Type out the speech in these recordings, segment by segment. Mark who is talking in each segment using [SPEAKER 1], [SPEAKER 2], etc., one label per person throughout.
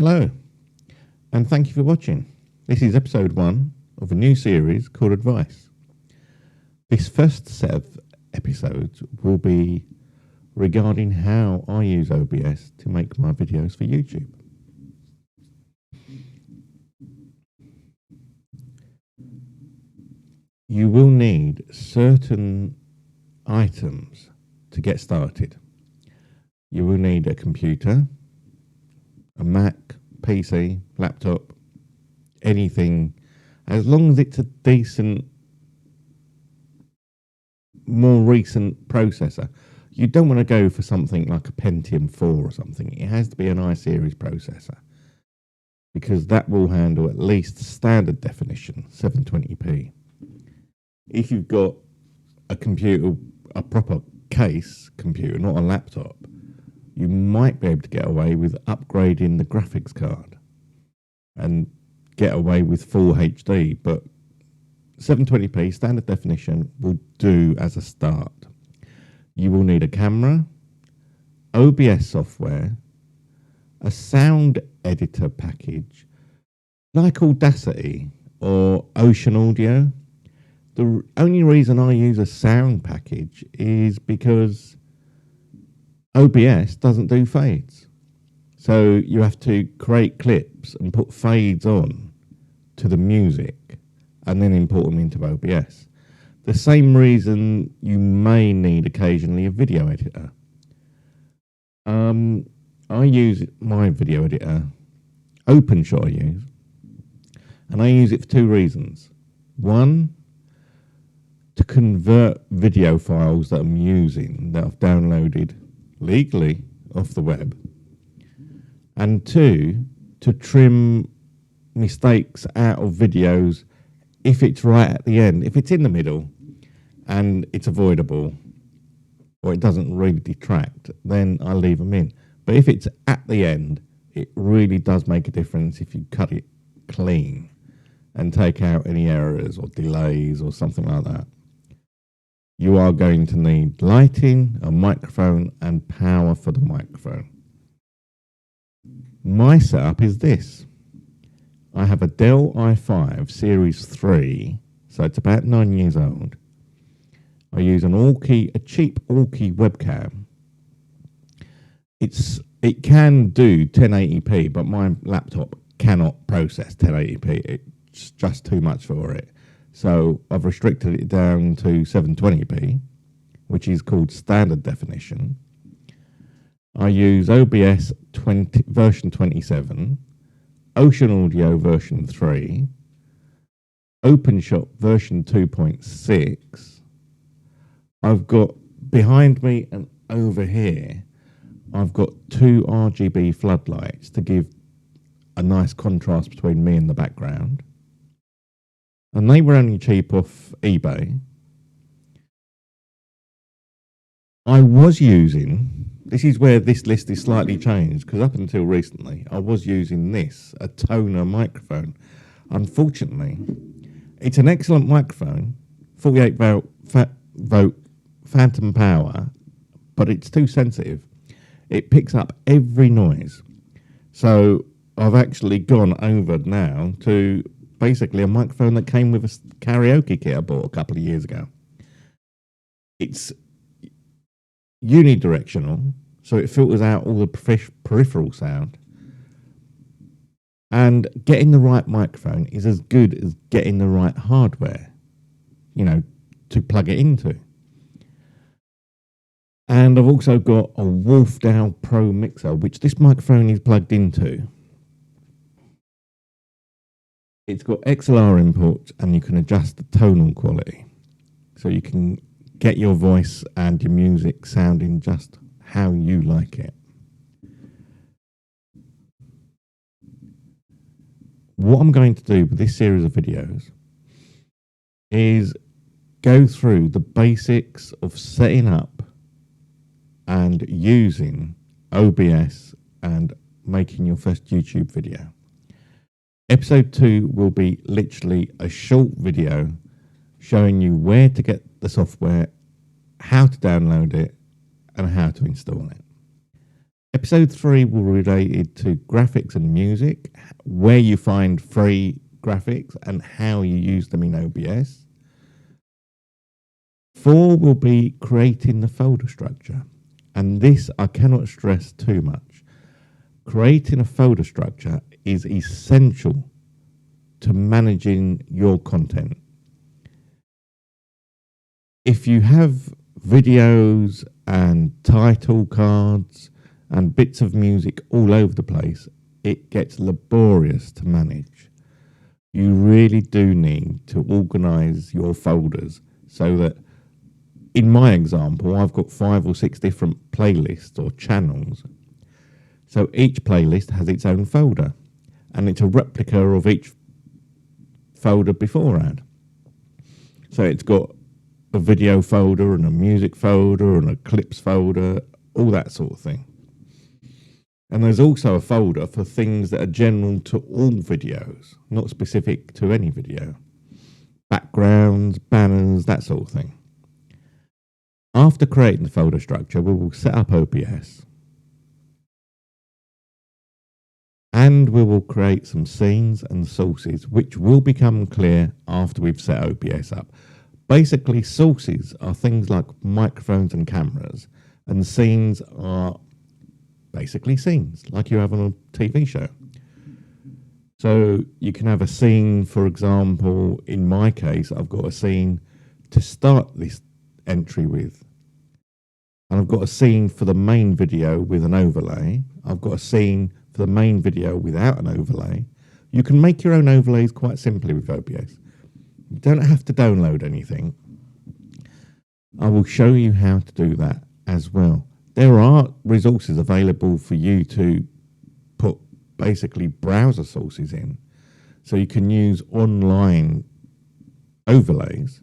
[SPEAKER 1] Hello, and thank you for watching. This is episode 1 of a new series called Advice. This first set of episodes will be regarding how I use OBS to make my videos for YouTube. You will need certain items to get started. You will need a computer, a Mac, PC, laptop, anything, as long as it's a decent, more recent processor. You don't want to go for something like a Pentium 4 or something. It has to be an iSeries processor, because that will handle at least standard definition 720p. If you've got a computer, a proper case computer, not a laptop, you might be able to get away with upgrading the graphics card and get away with full HD, but 720p standard definition will do as a start. You will need a camera, OBS software, a sound editor package like Audacity or Ocean Audio. The only reason I use a sound package is because OBS doesn't do fades. So you have to create clips and put fades on to the music and then import them into OBS. The same reason you may need occasionally a video editor. I use my video editor, OpenShot I use, and I use it for two reasons. One, to convert video files that I'm using, that I've downloaded legally off the web, and two, to trim mistakes out of videos if it's right at the end. If it's in the middle and it's avoidable or it doesn't really detract, then I leave them in. But if it's at the end, it really does make a difference if you cut it clean and take out any errors or delays or something like that. You are going to need lighting, a microphone, and power for the microphone. My setup is this. I have a Dell i5 Series 3, so it's about 9 years old. I use a cheap Allkey webcam. It can do 1080p, but my laptop cannot process 1080p. It's just too much for it. So I've restricted it down to 720p, which is called standard definition. I use OBS version 27, Ocean Audio version 3, OpenShot version 2.6. I've got behind me and over here, I've got two RGB floodlights to give a nice contrast between me and the background. And they were only cheap off eBay. I was using, this is where this list is slightly changed, because up until recently, I was using this, a Tonor microphone. Unfortunately, it's an excellent microphone, 48 volt phantom power, but it's too sensitive. It picks up every noise. So I've actually gone over now to basically a microphone that came with a karaoke kit I bought a couple of years ago. It's unidirectional, so it filters out all the peripheral sound. And getting the right microphone is as good as getting the right hardware, to plug it into. And I've also got a Wolfdow Pro mixer, which this microphone is plugged into. It's got XLR inputs and you can adjust the tonal quality. So you can get your voice and your music sounding just how you like it. What I'm going to do with this series of videos is go through the basics of setting up and using OBS and making your first YouTube video. Episode 2 will be literally a short video showing you where to get the software, how to download it, and how to install it. Episode 3 will be related to graphics and music, where you find free graphics and how you use them in OBS. 4 will be creating the folder structure. And this I cannot stress too much. Creating a folder structure is essential to managing your content. If you have videos and title cards and bits of music all over the place, it gets laborious to manage. You really do need to organize your folders so that, in my example, I've got 5 or 6 different playlists or channels. So each playlist has its own folder, and it's a replica of each folder beforehand. So it's got a video folder and a music folder and a clips folder, all that sort of thing. And there's also a folder for things that are general to all videos, not specific to any video. Backgrounds, banners, that sort of thing. After creating the folder structure, we will set up OBS. And we will create some scenes and sources, which will become clear after we've set OBS up. Basically, sources are things like microphones and cameras, and scenes are basically scenes, like you have on a TV show. So you can have a scene, for example, in my case, I've got a scene to start this entry with. And I've got a scene for the main video with an overlay. I've got a scene for the main video without an overlay. You can make your own overlays quite simply with OBS. You don't have to download anything. I will show you how to do that as well. There are resources available for you to put basically browser sources in. So you can use online overlays.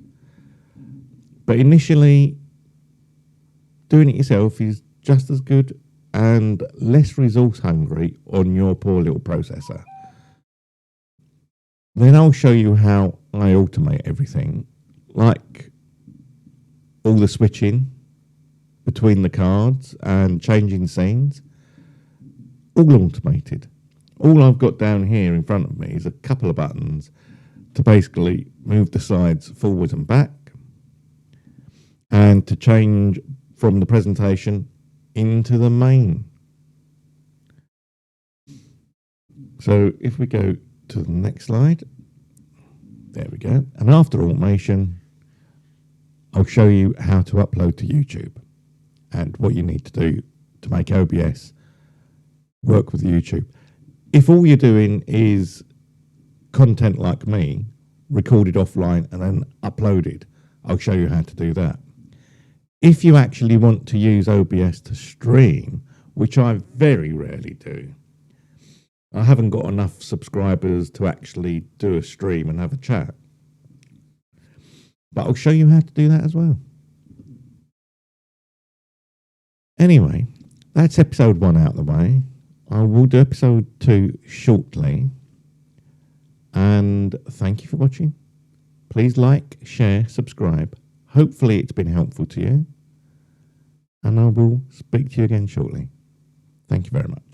[SPEAKER 1] But initially, doing it yourself is just as good and less resource hungry on your poor little processor. Then I'll show you how I automate everything, like all the switching between the cards and changing scenes, all automated. All I've got down here in front of me is a couple of buttons to basically move the slides forward and back, and to change from the presentation into the main. So if we go to the next slide, there we go. And after automation, I'll show you how to upload to YouTube and what you need to do to make OBS work with YouTube. If all you're doing is content like me, recorded offline and then uploaded, I'll show you how to do that. If you actually want to use OBS to stream, which I very rarely do, I haven't got enough subscribers to actually do a stream and have a chat. But I'll show you how to do that as well. Anyway, that's episode 1 out of the way. I will do episode 2 shortly. And thank you for watching. Please like, share, subscribe. Hopefully it's been helpful to you. And I will speak to you again shortly. Thank you very much.